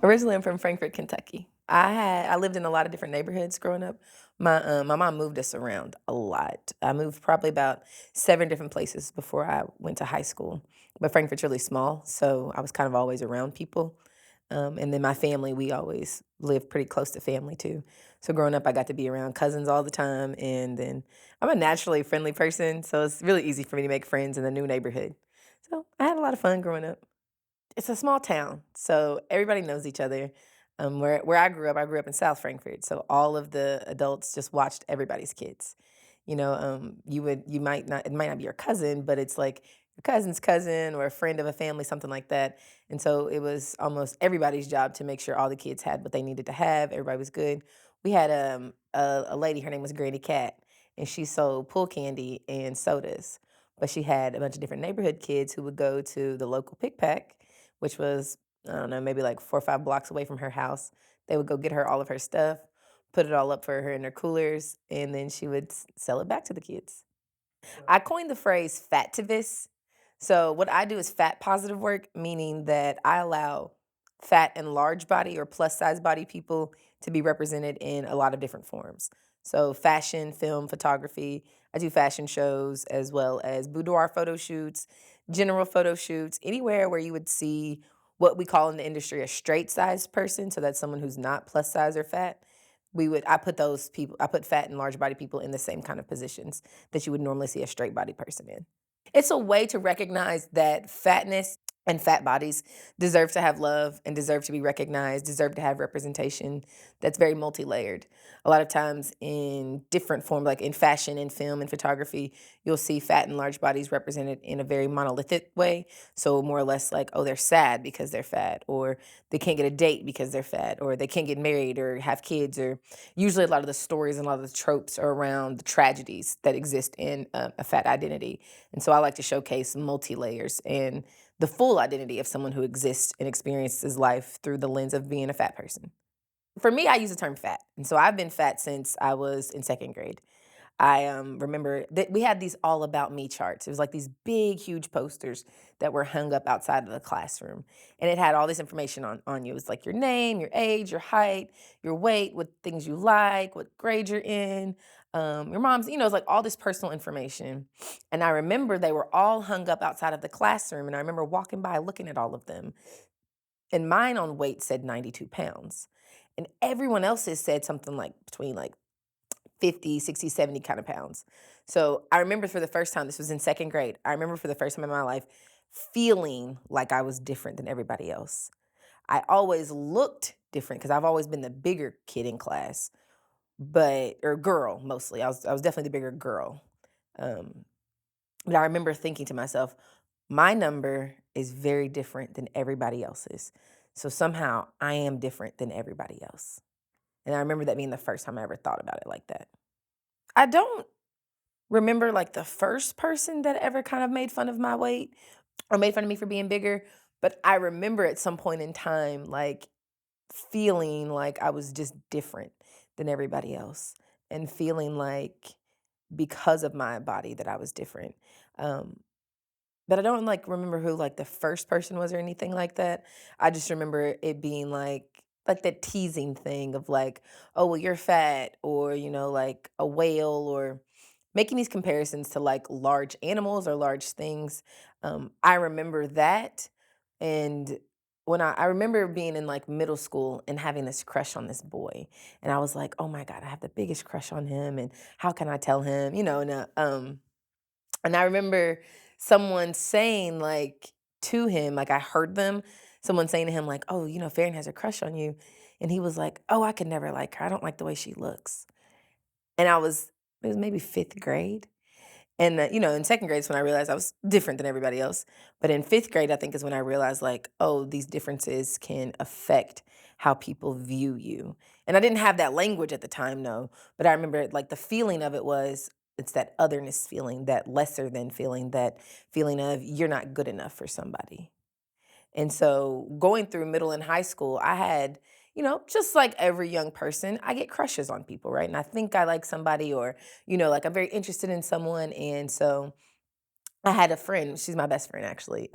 Originally, I'm from Frankfort, Kentucky. I lived in a lot of different neighborhoods growing up. My mom moved us around a lot. I moved probably about 7 different places before I went to high school. But Frankfort's really small, so I was kind of always around people. And then my family, we always lived pretty close to family too. So growing up, I got to be around cousins all the time. And then I'm a naturally friendly person, so it's really easy for me to make friends in the new neighborhood. So I had a lot of fun growing up. It's a small town, so everybody knows each other. Where I grew up in South Frankfurt, so all of the adults just watched everybody's kids. You might not, it might not be your cousin, but it's like your cousin's cousin or a friend of a family, something like that. And so it was almost everybody's job to make sure all the kids had what they needed to have. Everybody was good. We had a lady, her name was Granny Cat, and she sold pull candy and sodas. But she had a bunch of different neighborhood kids who would go to the local pick pack, which was, I don't know, maybe like 4 or 5 blocks away from her house. They would go get her all of her stuff, put it all up for her in their coolers, and then she would sell it back to the kids. I coined the phrase fativist. So what I do is fat positive work, meaning that I allow fat and large body or plus size body people to be represented in a lot of different forms. So fashion, film, photography. I do fashion shows as well as boudoir photo shoots, general photo shoots, anywhere where you would see what we call in the industry a straight size person. So that's someone who's not plus size or fat. I put those people, I put fat and large body people in the same kind of positions that you would normally see a straight body person in. It's a way to recognize that fatness and fat bodies deserve to have love and deserve to be recognized, deserve to have representation that's very multi-layered. A lot of times in different form, like in fashion and film and photography, you'll see fat and large bodies represented in a very monolithic way. So more or less like, oh, they're sad because they're fat, or they can't get a date because they're fat, or they can't get married or have kids, or usually a lot of the stories and a lot of the tropes are around the tragedies that exist in a fat identity. And so I like to showcase multi layers and the full identity of someone who exists and experiences life through the lens of being a fat person. For me, I use the term fat. And so I've been fat since I was in second grade. I remember that we had these all about me charts. It was like these big, huge posters that were hung up outside of the classroom. And it had all this information on you. It was like your name, your age, your height, your weight, what things you like, what grade you're in, your mom's, it's like all this personal information. And I remember they were all hung up outside of the classroom. And I remember walking by looking at all of them. And mine on weight said 92 pounds. And everyone else's said something like between like 50, 60, 70 kind of pounds. So I remember for the first time, this was in second grade. I remember for the first time in my life feeling like I was different than everybody else. I always looked different because I've always been the bigger kid in class, or girl mostly. I was definitely the bigger girl. Um, but I remember thinking to myself, my number is very different than everybody else's. So somehow I am different than everybody else. And I remember that being the first time I ever thought about it like that. I don't remember like the first person that ever kind of made fun of my weight or made fun of me for being bigger, but I remember at some point in time like feeling like I was just different than everybody else and feeling like because of my body that I was different. Um, but I don't like remember who like the first person was or anything like that. I just remember it being like that teasing thing of like, oh well, you're fat, or like a whale, or making these comparisons to like large animals or large things. I remember that, and when I remember being in like middle school and having this crush on this boy, and I was like, oh my god, I have the biggest crush on him, and how can I tell him, and I remember someone saying, like, to him, like, I heard them, someone saying to him, like, "Oh, Farron has a crush on you." And he was like, "Oh, I could never like her. I don't like the way she looks." And it was maybe 5th grade. And, in second grade is when I realized I was different than everybody else. But in 5th grade, I think is when I realized, like, oh, these differences can affect how people view you. And I didn't have that language at the time, no. But I remember, like, the feeling of it was it's that otherness feeling, that lesser than feeling, that feeling of you're not good enough for somebody. And so going through middle and high school, I had, just like every young person, I get crushes on people, right? And I think I like somebody, or, like I'm very interested in someone. And so I had a friend, she's my best friend actually.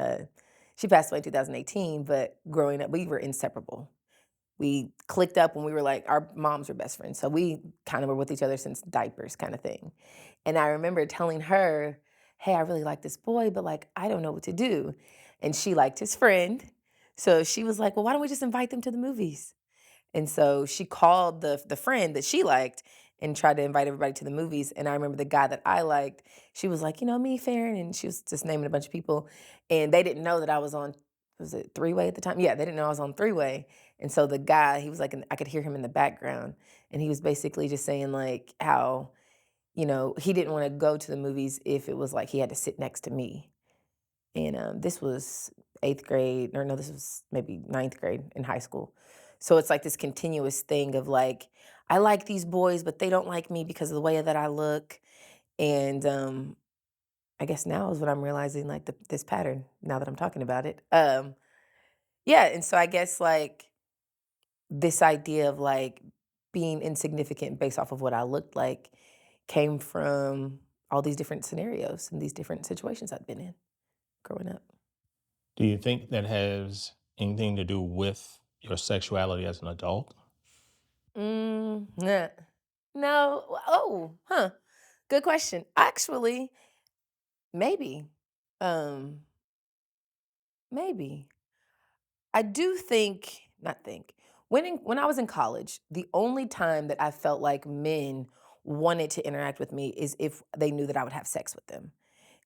She passed away in 2018, but growing up, we were inseparable. we clicked up when we were like our moms were best friends. So we kind of were with each other since diapers kind of thing. And I remember telling her, "Hey, I really like this boy, but like I don't know what to do." And she liked his friend. So she was like, "Well, why don't we just invite them to the movies?" And so she called the friend that she liked and tried to invite everybody to the movies. And I remember the guy that I liked, she was like, me, Fairen, and she was just naming a bunch of people. And they didn't know that I was on, was it three way at the time? Yeah, they didn't know I was on three way. And so the guy, he was like, I could hear him in the background, and he was basically just saying like how, he didn't want to go to the movies if it was like he had to sit next to me. And this was eighth grade, or no, this was maybe ninth grade in high school. So it's like this continuous thing of like, I like these boys, but they don't like me because of the way that I look. And I guess now is what I'm realizing, like this pattern. Now that I'm talking about it, yeah. And so I guess like this idea of like being insignificant based off of what I looked like came from all these different scenarios and these different situations I've been in growing up. Do you think that has anything to do with your sexuality as an adult? Nah. No. Oh, huh. Good question. Actually, maybe. Um, maybe. I do think, not think. When I was in college, the only time that I felt like men wanted to interact with me is if they knew that I would have sex with them.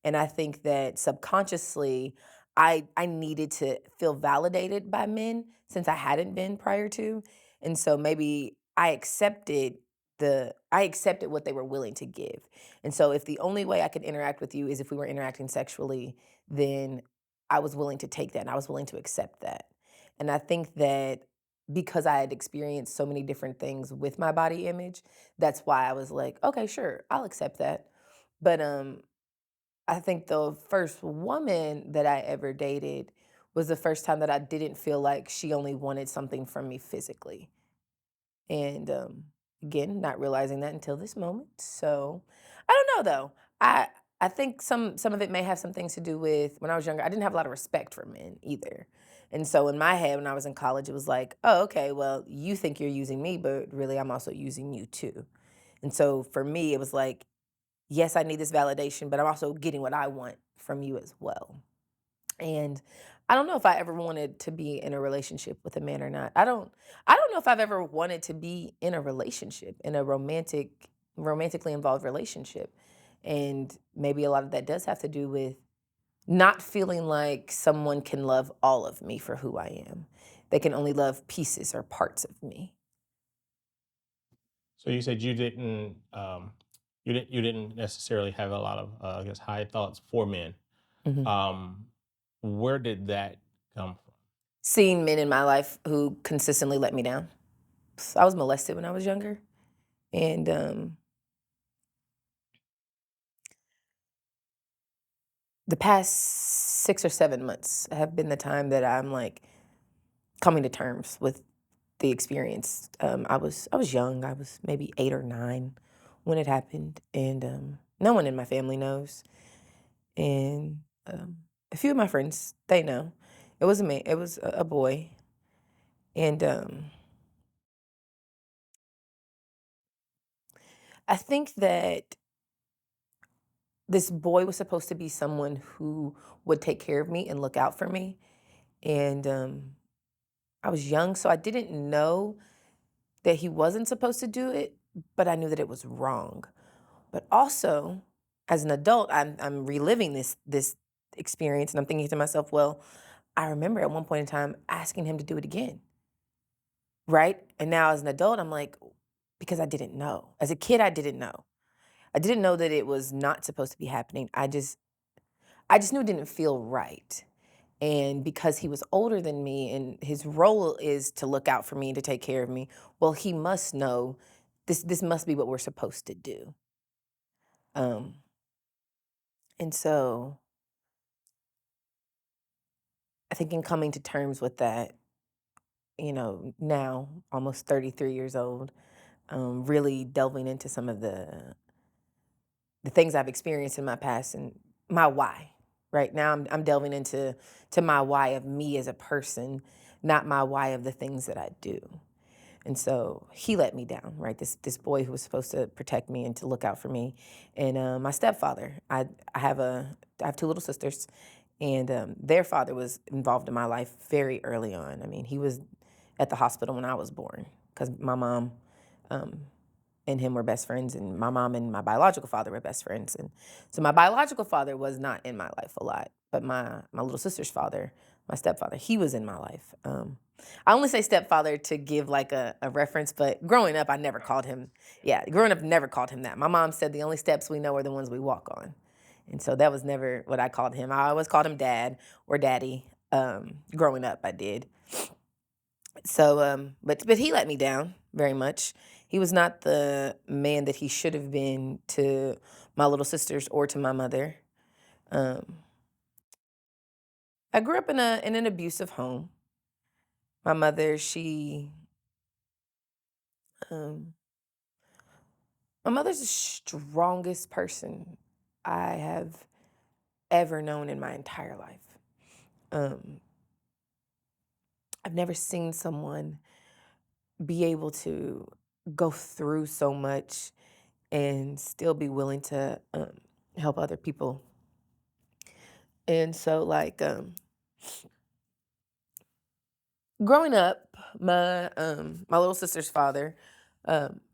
And I think that subconsciously, I needed to feel validated by men since I hadn't been prior to. And so maybe I accepted what they were willing to give. And so if the only way I could interact with you is if we were interacting sexually, then I was willing to take that and I was willing to accept that. And I think that because I had experienced so many different things with my body image, that's why I was like, okay, sure, I'll accept that. But I think the first woman that I ever dated was the first time that I didn't feel like she only wanted something from me physically. And again, not realizing that until this moment. So I don't know though. I think some of it may have some things to do with when I was younger. I didn't have a lot of respect for men either. And so in my head when I was in college, it was like, oh, okay, well, you think you're using me, but really I'm also using you too. And so for me, it was like, yes, I need this validation, but I'm also getting what I want from you as well. And I don't know if I ever wanted to be in a relationship with a man or not. I don't know if I've ever wanted to be in a relationship, in a romantically involved relationship. And maybe a lot of that does have to do with not feeling like someone can love all of me for who I am. They can only love pieces or parts of me. So you said you didn't necessarily have a lot of I guess high thoughts for men. Mhm. Um, where did that come from? Seeing men in my life who consistently let me down. I was molested when I was younger. And the past 6 or 7 months have been the time that I'm like coming to terms with the experience. I was young. I was maybe 8 or 9 when it happened, and no one in my family knows. And a few of my friends, they know. It wasn't me. It was a boy, and I think that this boy was supposed to be someone who would take care of me and look out for me. And I was young, so I didn't know that he wasn't supposed to do it, but I knew that it was wrong. But also, as an adult, I'm reliving this experience, and I'm thinking to myself, well, I remember at one point in time asking him to do it again, right? And now as an adult, I'm like, because I didn't know. As a kid, I didn't know. I didn't know that it was not supposed to be happening. I just knew it didn't feel right. And because he was older than me and his role is to look out for me and to take care of me, well, he must know this must be what we're supposed to do. Um, and so I think in coming to terms with that, now almost 33 years old, really delving into some of the things I've experienced in my past and my why. Right now, I'm delving into my why of me as a person, not my why of the things that I do. And so he let me down, right? This boy who was supposed to protect me and to look out for me, and my stepfather. I have two little sisters, and their father was involved in my life very early on. I mean, he was at the hospital when I was born because my mom um, and him were best friends, and my mom and my biological father were best friends. And so my biological father was not in my life a lot, but my little sister's father, my stepfather, he was in my life. I only say stepfather to give like a reference, but growing up, I never called him. Yeah, growing up, never called him that. My mom said the only steps we know are the ones we walk on, and so that was never what I called him. I always called him dad or daddy. Growing up, I did. So, but he let me down very much. He was not the man that he should have been to my little sisters or to my mother. Um, I grew up in an abusive home. My mother, um, my mother's the strongest person I have ever known in my entire life. Um, I've never seen someone be able to go through so much and still be willing to help other people. And so, like, growing up, my little sister's father,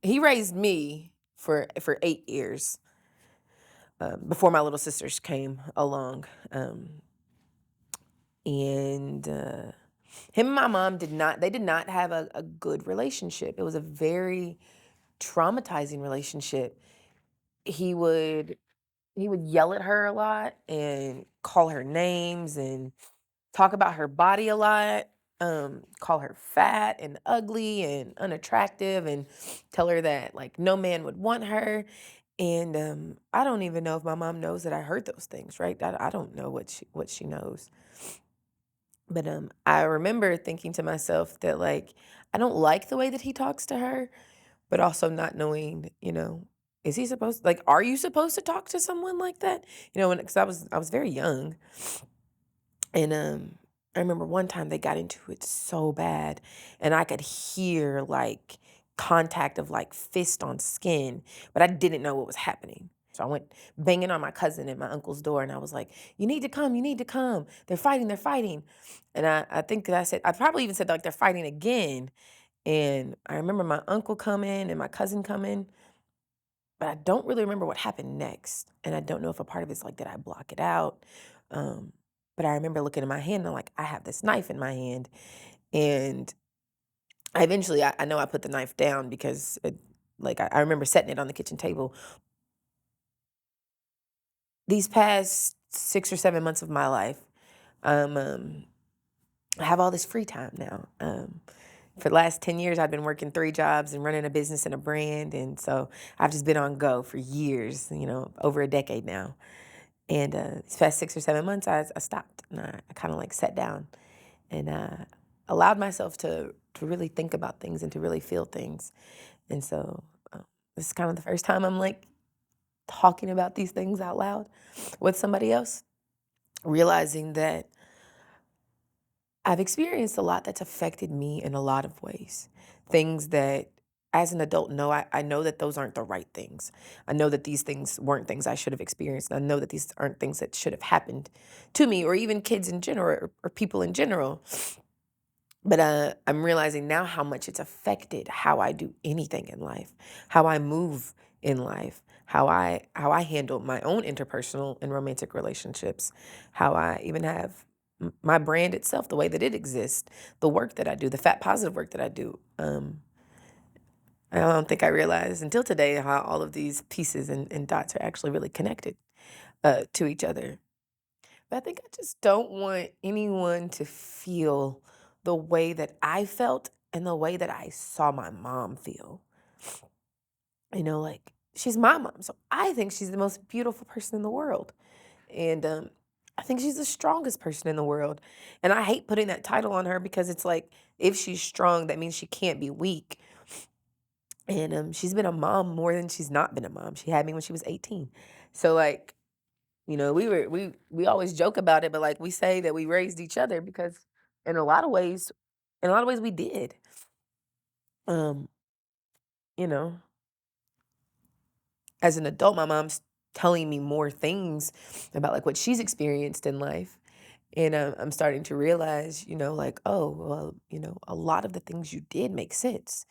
he raised me for 8 years before my little sisters came along, and him and my mom did not have a good relationship. It was a very traumatizing relationship. He would he would yell at her a lot and call her names and talk about her body a lot, call her fat and ugly and unattractive and tell her that like no man would want her. And I don't even know if my mom knows that I heard those things, right? I don't know what she knows. But I remember thinking to myself that like I don't like the way that he talks to her, but also not knowing, is he supposed like are you supposed to talk to someone like that? Because I was very young. And I remember one time they got into it so bad, and I could hear like contact of like fist on skin, but I didn't know what was happening. So I went banging on my cousin and my uncle's door, and I was like, "You need to come! You need to come! They're fighting! They're fighting!" And I think that I probably even said like they're fighting again. And I remember my uncle coming and my cousin coming, but I don't really remember what happened next. And I don't know if a part of it's like, did I block it out? Um, but I remember looking at my hand and like, I have this knife in my hand. And I know I put the knife down because I remember setting it on the kitchen table. These past 6 or 7 months of my life, um, I have all this free time now. For the last 10 years, I've been working 3 jobs and running a business and a brand. And so I've just been on go for years, over a decade now. And these past 6 or 7 months, I stopped and I kind of like sat down and allowed myself to really think about things and to really feel things. And so this is kind of the first time I'm like talking about these things out loud with somebody else, realizing that I've experienced a lot that's affected me in a lot of ways. Things that, as an adult, I know that those aren't the right things. I know that these things weren't things I should have experienced. I know that these aren't things that should have happened to me or even kids in general or people in general. But I'm realizing now how much it's affected how I do anything in life, how I move in life, how I handle my own interpersonal and romantic relationships, how I even have my brand itself, the way that it exists, the work that I do, the fat positive work that I do. I don't think I realized until today how all of these pieces and dots are actually really connected to each other. But I think I just don't want anyone to feel the way that I felt and the way that I saw my mom feel. Like she's my mom. So I think she's the most beautiful person in the world. And I think she's the strongest person in the world. And I hate putting that title on her because it's like, if she's strong, that means she can't be weak. And she's been a mom more than she's not been a mom. She had me when she was 18. So like, we always joke about it, but like we say that we raised each other because in a lot of ways, we did. Um, you know, as an adult, my mom's telling me more things about like what she's experienced in life. And I'm starting to realize, like, oh, well, a lot of the things you did make sense.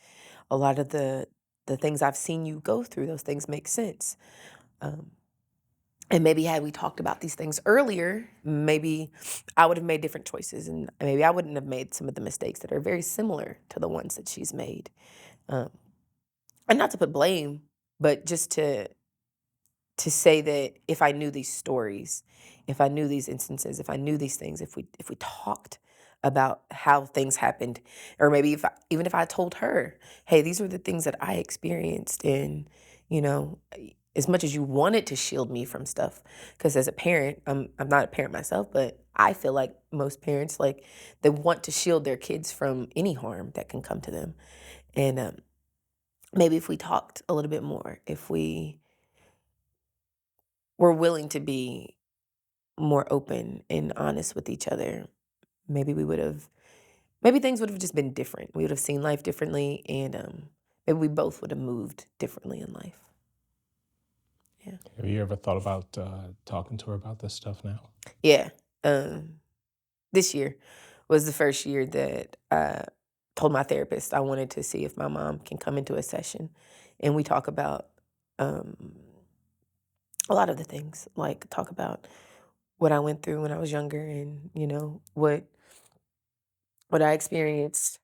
A lot of the things I've seen you go through, those things make sense. Um, and maybe had we talked about these things earlier, maybe I would have made different choices, and maybe I wouldn't have made some of the mistakes that are very similar to the ones that she's made. Um, and not to put blame, but just to say that if I knew these stories, if I knew these instances, if I knew these things, if we talked about how things happened, or maybe even if I told her, hey, these were the things that I experienced, and as much as you wanted to shield me from stuff, because as a parent, I'm not a parent myself, but I feel like most parents like they want to shield their kids from any harm that can come to them, and maybe if we talked a little bit more, if we were willing to be more open and honest with each other, maybe maybe things would have just been different. We would have seen life differently, and maybe we both would have moved differently in life. Yeah. Have you ever thought about talking to her about this stuff now? Yeah. Um, this year was the first year that I told my therapist I wanted to see if my mom can come into a session, and we talk about um, a lot of the things, like talk about what I went through when I was younger, and what I experienced,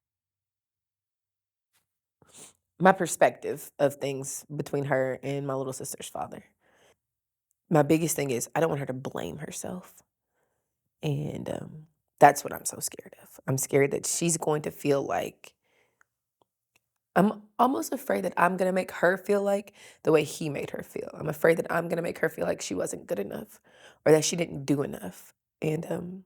my perspective of things between her and my little sister's father. My biggest thing is I don't want her to blame herself. And that's what I'm so scared of. I'm scared that she's going to feel like, I'm almost afraid that I'm going to make her feel like the way he made her feel. I'm afraid that I'm going to make her feel like she wasn't good enough or that she didn't do enough. And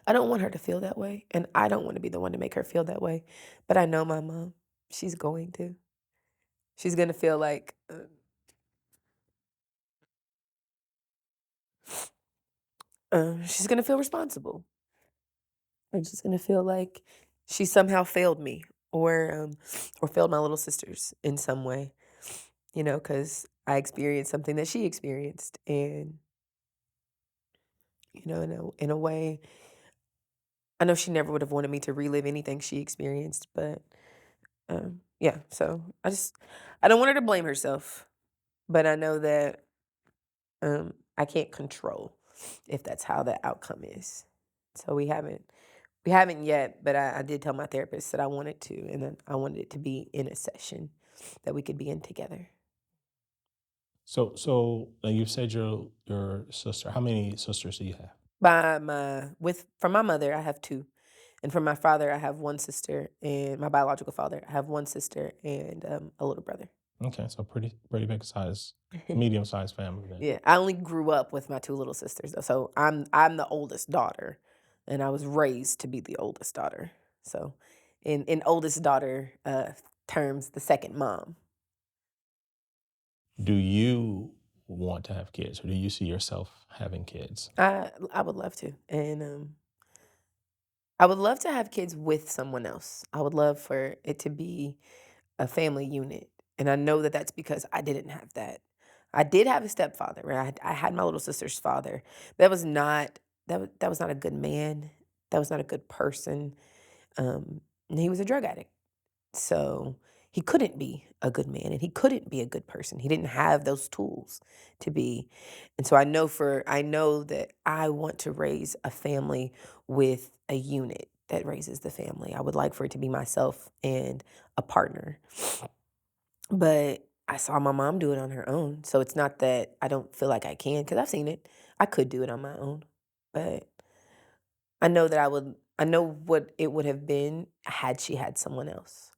I don't want her to feel that way. And I don't want to be the one to make her feel that way. But I know my mom, she's going to. She's going to feel like, she's gonna feel responsible. And she's gonna feel like she somehow failed me or failed my little sisters in some way, because I experienced something that she experienced. And, in a way, I know she never would have wanted me to relive anything she experienced, but yeah, so I don't want her to blame herself, but I know that I can't control if that's how the outcome is. So we haven't yet, but I did tell my therapist that I wanted to, and then I wanted it to be in a session that we could be in together. So you said your sister. How many sisters do you have? From my mother, I have two, and from my father, I have one sister, and my biological father, I have one sister and a little brother. Okay, so pretty big size, medium sized family then. Yeah, I only grew up with my two little sisters, though, so I'm the oldest daughter, and I was raised to be the oldest daughter. So, in oldest daughter terms, the second mom. Do you want to have kids, or do you see yourself having kids? I would love to, and I would love to have kids with someone else. I would love for it to be a family unit, and I know that that's because I didn't have that. I did have a stepfather, right? I had my little sister's father. That was not that was not a good man. That was not a good person. And he was a drug addict. So he couldn't be a good man and he couldn't be a good person. He didn't have those tools to be. And so I know that I want to raise a family with a unit that raises the family. I would like for it to be myself and a partner. But I saw my mom do it on her own. So it's not that I don't feel like I can, because I've seen it. I could do it on my own. But I know what it would have been had she had someone else.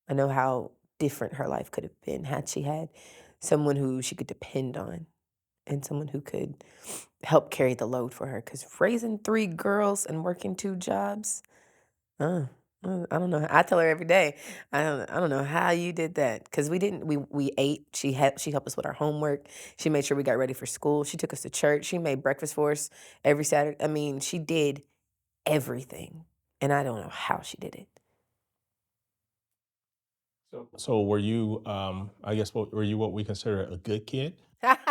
I know how different her life could have been had she had someone who she could depend on and someone who could help carry the load for her. Because raising three girls and working two jobs, uh, I don't know. I tell her every day, I don't know how you did that. Because we ate. She helped us with our homework. She made sure we got ready for school. She took us to church. She made breakfast for us every Saturday. I mean, she did everything, and I don't know how she did it. So were you, I guess, what were you what we consider a good kid? Honestly,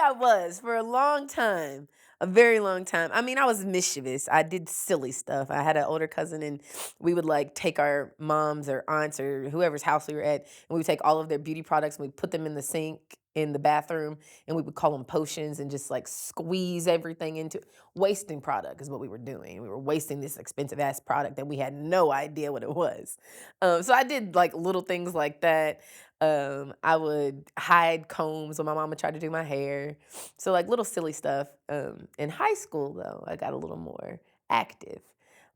I was for a long time, a very long time. I mean, I was mischievous. I did silly stuff. I had an older cousin, and we would like take our moms or aunts or whoever's house we were at, and we would take all of their beauty products and we put them in the sink in the bathroom, and we would call them potions and just like squeeze everything into wasting product is what we were doing. We were wasting this expensive ass product that we had no idea what it was. So I did like little things like that. I would hide combs when my mama tried to do my hair. So like little silly stuff. In high school though, I got a little more active.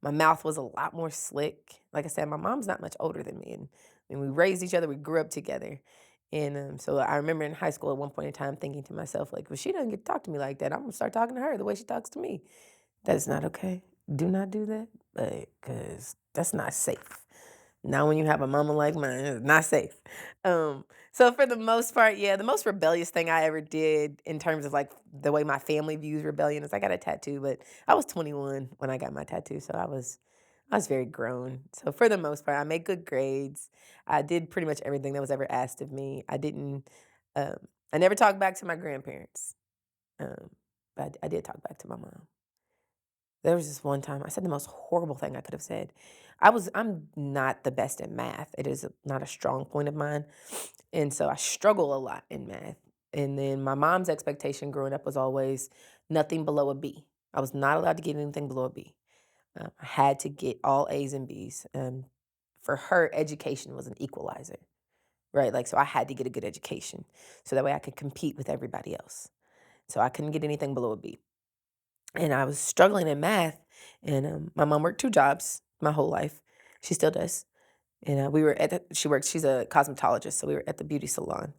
My mouth was a lot more slick. Like I said, my mom's not much older than me, and we raised each other. We grew up together, and so I remember in high school at one point in time thinking to myself like, "Well, she doesn't get to talk to me like that. I'm gonna start talking to her the way she talks to me. That is not okay. Do not do that, because that's not safe." Now, when you have a mama like mine, it's not safe. So for the most part, yeah, the most rebellious thing I ever did in terms of like the way my family views rebellion is I got a tattoo, but I was 21 when I got my tattoo, so I was very grown. So for the most part, I made good grades. I did pretty much everything that was ever asked of me. Um, I never talked back to my grandparents, um, but I did talk back to my mom. There was this one time I said the most horrible thing I could have said. I'm not the best at math. It is not a strong point of mine. And so I struggle a lot in math. And then my mom's expectation growing up was always nothing below a B. I was not allowed to get anything below a B. I had to get all A's and B's. For her, education was an equalizer, right? Like, so I had to get a good education so that way I could compete with everybody else. So I couldn't get anything below a B, and I was struggling in math. And my mom worked two jobs my whole life. She still does. And we were at she works. She's a cosmetologist, so we were at the beauty salon.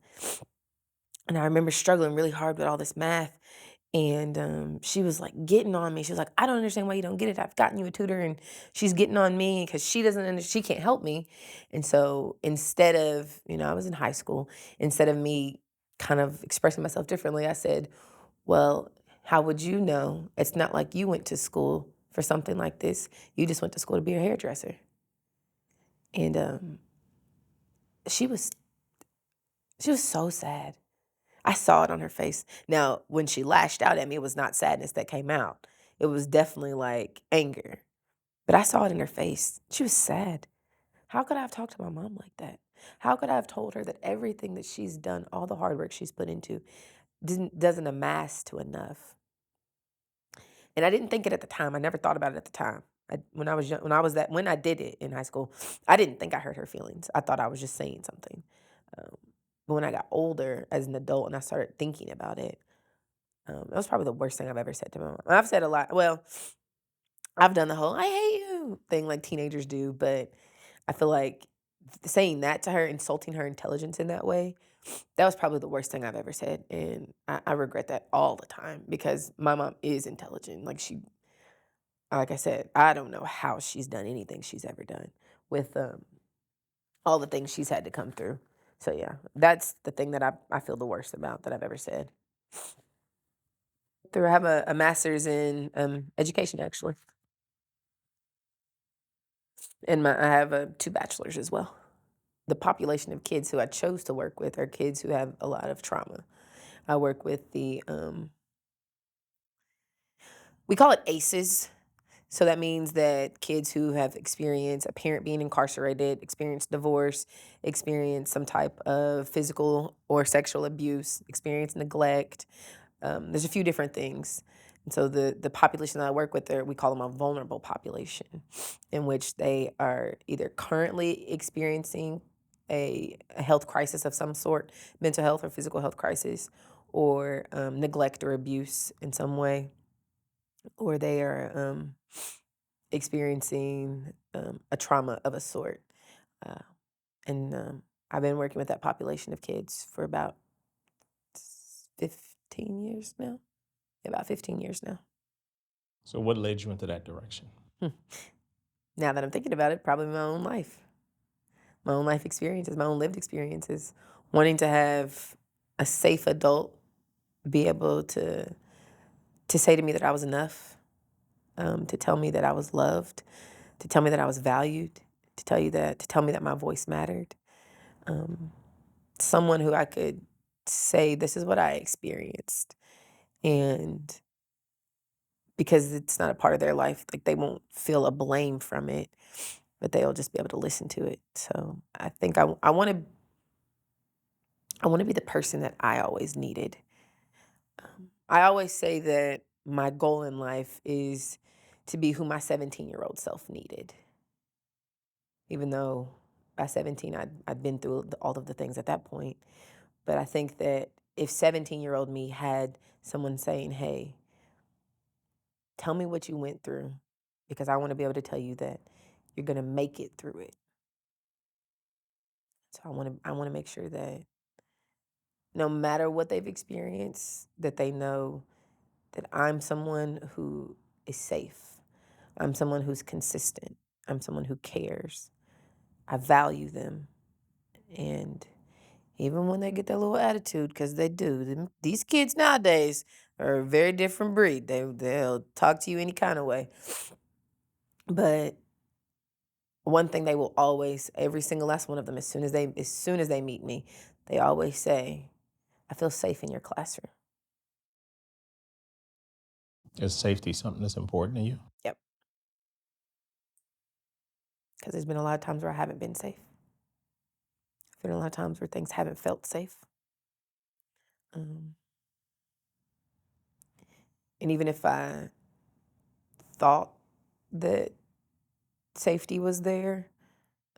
And I remember struggling really hard with all this math. And she was like getting on me. She was like, "I don't understand why you don't get it. I've gotten you a tutor," and she's getting on me because she doesn't. She can't help me. And so instead of, I was in high school. Instead of me kind of expressing myself differently, I said, "Well, how would you know? It's not like you went to school for something like this. You just went to school to be a hairdresser." And she was she was so sad. I saw it on her face. Now, when she lashed out at me, it was not sadness that came out. It was definitely like anger. But I saw it in her face. She was sad. How could I have talked to my mom like that? How could I have told her that everything that she's done, all the hard work she's put into, doesn't amass to enough? And I didn't think it at the time. I never thought about it at the time. When I was young, when I did it in high school, I didn't think I hurt her feelings. I thought I was just saying something. Um, but when I got older as an adult and I started thinking about it, that was probably the worst thing I've ever said to my mom. I've said a lot. Well, I've done the whole "I hate you" thing like teenagers do, but I feel like saying that to her, insulting her intelligence in that way, that was probably the worst thing I've ever said. And I regret that all the time because my mom is intelligent. Like I said, I don't know how she's done anything she's ever done with all the things she's had to come through. So yeah, that's the thing that I feel the worst about that I've ever said. I have a master's in education actually, and I have two bachelors as well. The population of kids who I chose to work with are kids who have a lot of trauma. I work with we call it ACEs. So that means that kids who have experienced a parent being incarcerated, experienced divorce, experienced some type of physical or sexual abuse, experienced neglect. There's a few different things. And so the population that I work with, we call them a vulnerable population, in which they are either currently experiencing a health crisis of some sort, mental health or physical health crisis, or neglect or abuse in some way, or they are experiencing a trauma of a sort. Uh, and I've been working with that population of kids for about 15 years now. About 15 years now. So what led you into that direction? Hmm. Now that I'm thinking about it, probably my own life experiences, my own lived experiences, wanting to have a safe adult be able to say to me that I was enough, to tell me that I was loved, to tell me that I was valued, to tell you that, to tell me that my voice mattered. Um, Someone who I could say, this is what I experienced. And because it's not a part of their life, like they won't feel a blame from it, but they'll just be able to listen to it. So I think I want to be the person that I always needed. I always say that my goal in life is to be who my 17-year-old self needed. Even though by 17 I'd been through all of the things at that point. But I think that if 17-year-old me had someone saying, hey, tell me what you went through, because I want to be able to tell you that you're going to make it through it. So I want to make sure that no matter what they've experienced, that they know that I'm someone who is safe. I'm someone who's consistent. I'm someone who cares. I value them. And even when they get that little attitude, because they do, these kids nowadays are a very different breed. They'll talk to you any kind of way. But one thing they will always, every single last one of them, as soon as they meet me, they always say, I feel safe in your classroom. Is safety something that's important to you? Yep. Because there's been a lot of times where I haven't been safe. There's been a lot of times where things haven't felt safe. Um, and even if I thought that safety was there,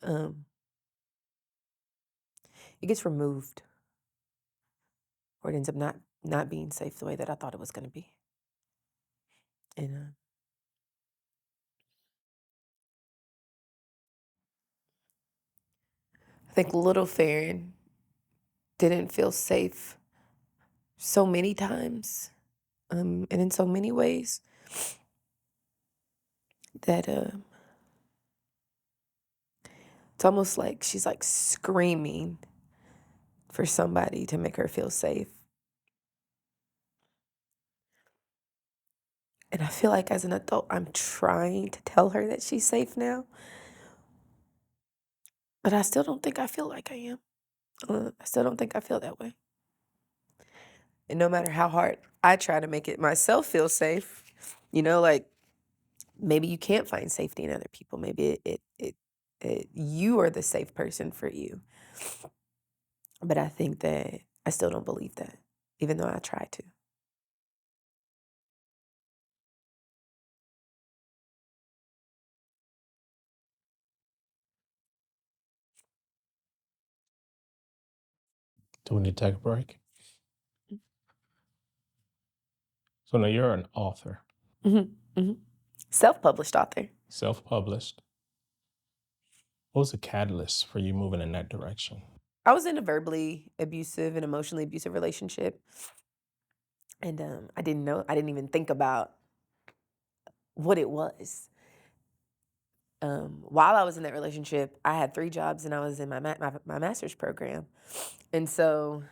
um, it gets removed, or it ends up not being safe the way that I thought it was going to be. And I think little Farron didn't feel safe so many times, and in so many ways that it's almost like she's like screaming for somebody to make her feel safe. And I feel like as an adult, I'm trying to tell her that she's safe now, but I still don't think I feel like I am. I still don't think I feel that way. And no matter how hard I try to make it myself feel safe, like maybe you can't find safety in other people. Maybe you are the safe person for you. But I think that I still don't believe that, even though I try to. Do we need to take a break? So now you're an author, Hmm. Hmm. Self-published author. self-published. What was the catalyst for you moving in that direction? I was in a verbally abusive and emotionally abusive relationship, and I didn't even think about what it was. While I was in that relationship, I had 3 jobs, and I was in my master's program, and so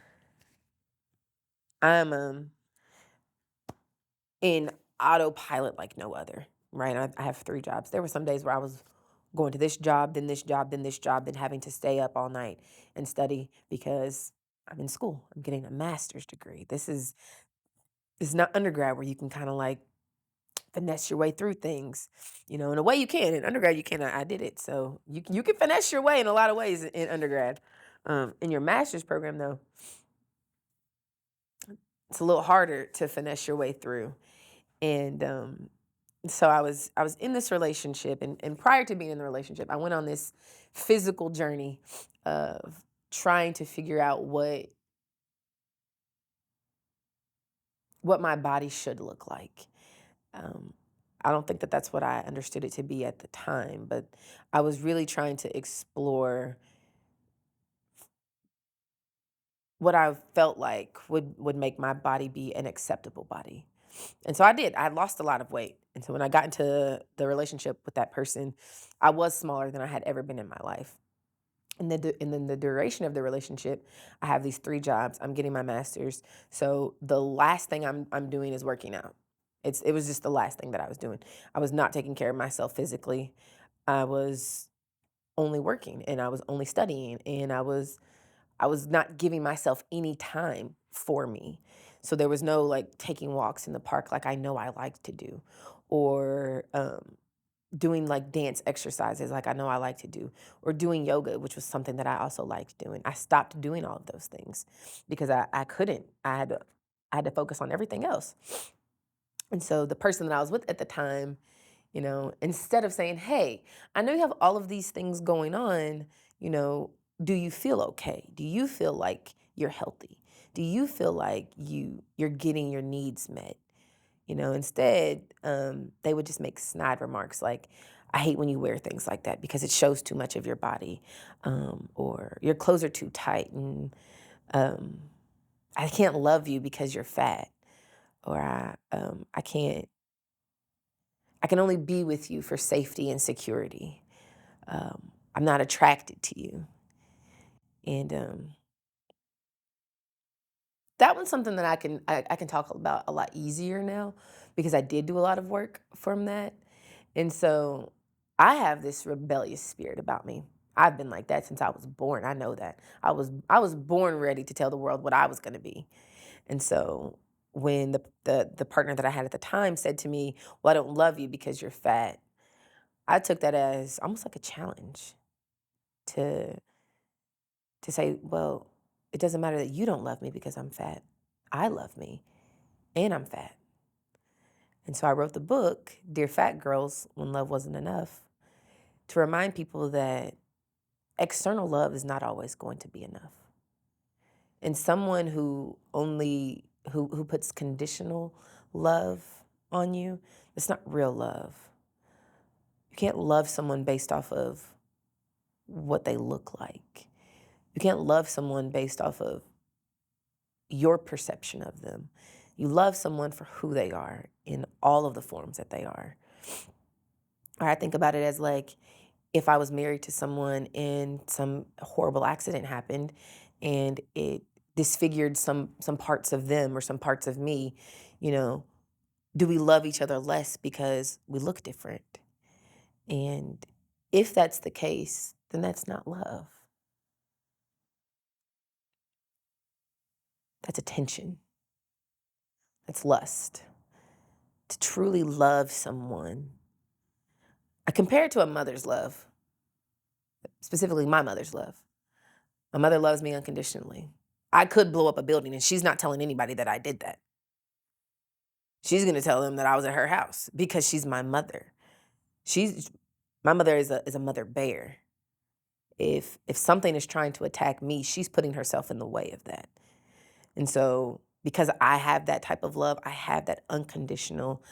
I'm in autopilot like no other. Right? I have 3 jobs. There were some days where I was going to this job, then this job, then this job, then having to stay up all night and study because I'm in school. I'm getting a master's degree. This is not undergrad where you can kind of like finesse your way through things. In a way you can. In undergrad you can. I did it. So you can finesse your way in a lot of ways in undergrad. In your master's program though, it's a little harder to finesse your way through. And so I was in this relationship, and prior to being in the relationship, I went on this physical journey of trying to figure out what my body should look like. Um, I don't think that that's what I understood it to be at the time, but I was really trying to explore what I felt like would make my body be an acceptable body. And so I did. I lost a lot of weight. And so when I got into the relationship with that person, I was smaller than I had ever been in my life. And then the duration of the relationship, I have these 3 jobs. I'm getting my master's. So the last thing I'm doing is working out. It was just the last thing that I was doing. I was not taking care of myself physically. I was only working and I was only studying and I was not giving myself any time for me. So there was no like taking walks in the park like I know I like to do, or doing like dance exercises like I know I like to do, or doing yoga, which was something that I also liked doing. I stopped doing all of those things because I couldn't. I had to focus on everything else. And so the person that I was with at the time, instead of saying, "Hey, I know you have all of these things going on, you know, do you feel okay? Do you feel like you're healthy? Do you feel like you're getting your needs met?" Instead, they would just make snide remarks like, "I hate when you wear things like that because it shows too much of your body," or "Your clothes are too tight," and um, "I can't love you because you're fat," or I can only be with you for safety and security. I'm not attracted to you. And that one's something that I can talk about a lot easier now because I did do a lot of work from that. And so I have this rebellious spirit about me. I've been like that since I was born. I know that. I was born ready to tell the world what I was going to be. And so when the partner that I had at the time said to me, "Well, I don't love you because you're fat," I took that as almost like a challenge to say, "Well, it doesn't matter that you don't love me because I'm fat. I love me and I'm fat." And so I wrote the book, Dear Fat Girls, When Love Wasn't Enough, to remind people that external love is not always going to be enough. And someone who puts conditional love on you, it's not real love. You can't love someone based off of what they look like. You can't love someone based off of your perception of them. You love someone for who they are in all of the forms that they are. Or I think about it as like if I was married to someone and some horrible accident happened and it disfigured some parts of them or some parts of me, you know, do we love each other less because we look different? And if that's the case, then that's not love. That's attention. That's lust. To truly love someone, I compare it to a mother's love, specifically my mother's love. My mother loves me unconditionally. I could blow up a building and she's not telling anybody that I did that. She's going to tell them that I was at her house because she's my mother. She's My mother is a mother bear. If something is trying to attack me, she's putting herself in the way of that. And so because I have that type of love, I have that unconditional,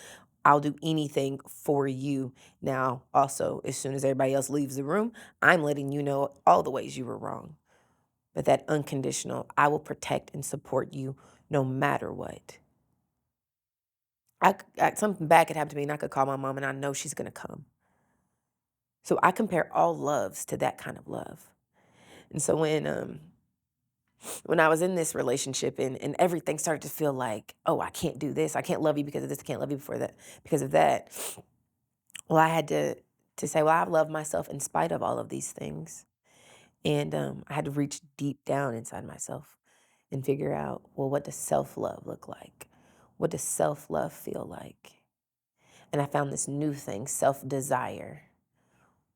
I'll do anything for you. Now, also, as soon as everybody else leaves the room, I'm letting you know all the ways you were wrong. But that unconditional, I will protect and support you no matter what. Something bad could happen to me, and I could call my mom, and I know she's gonna come. So I compare all loves to that kind of love. And so when I was in this relationship and everything started to feel like, oh, I can't do this, I can't love you because of this, I can't love you for that because of that. Well, I had to say, well, I love myself in spite of all of these things. And I had to reach deep down inside myself and figure out, well, what does self love look like? What does self love feel like? And I found this new thing, self desire.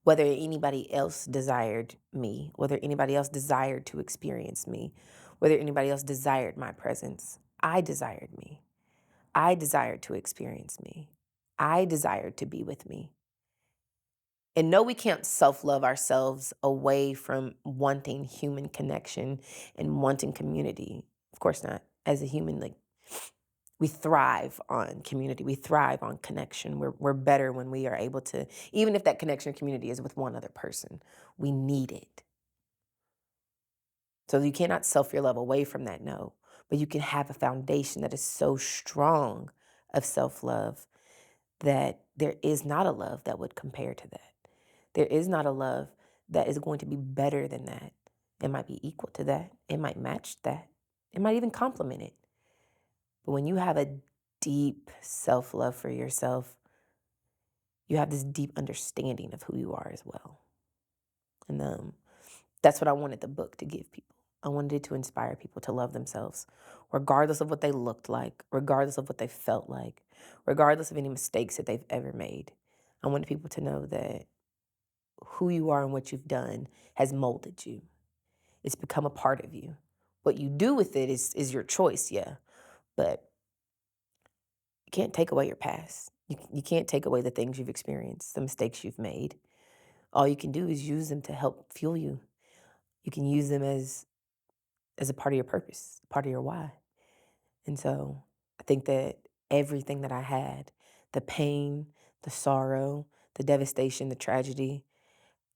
Whether anybody else desired me, whether anybody else desired to experience me, whether anybody else desired my presence, I desired me. I desired to experience me. I desired to be with me. And no, we can't self love ourselves away from wanting human connection and wanting community. Of course not. As a human, like we thrive on community. We thrive on connection. We're better when we are able to, even if that connection or community is with one other person, we need it. So you cannot self your love away from that, no. But you can have a foundation that is so strong of self love that there is not a love that would compare to that. There is not a love that is going to be better than that. It might be equal to that. It might match that. It might even complement it. But when you have a deep self love for yourself, you have this deep understanding of who you are as well. And that's what I wanted the book to give people. I wanted it to inspire people to love themselves, regardless of what they looked like, regardless of what they felt like, regardless of any mistakes that they've ever made. I wanted people to know that who you are and what you've done has molded you. It's become a part of you. What you do with it is your choice, yeah. But you can't take away your past. You can't take away the things you've experienced, the mistakes you've made. All you can do is use them to help fuel you. You can use them as a part of your purpose, part of your why. And so I think that everything that I had, the pain, the sorrow, the devastation, the tragedy,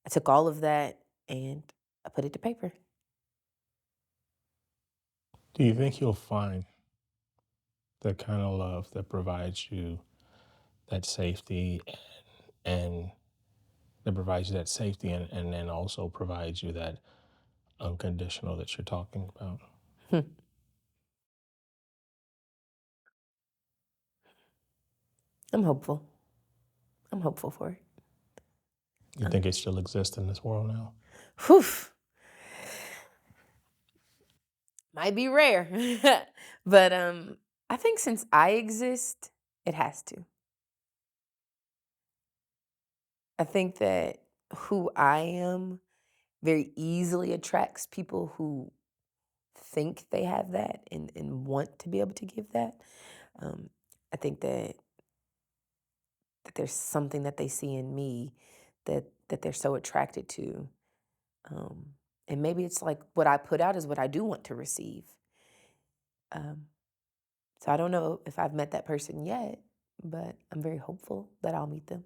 I took all of that and I put it to paper. Do you think you'll find the kind of love that provides you that safety and that provides you that safety and then also provides you that unconditional that you're talking about? I'm hopeful. I'm hopeful for it. You think it still exists in this world now? Whew, might be rare. But I think since I exist, it has to. I think that who I am very easily attracts people who think they have that and want to be able to give that. Um, I think that there's something that they see in me that they're so attracted to. Um, and maybe it's like what I put out is what I do want to receive. Um, so I don't know if I've met that person yet, but I'm very hopeful that I'll meet them.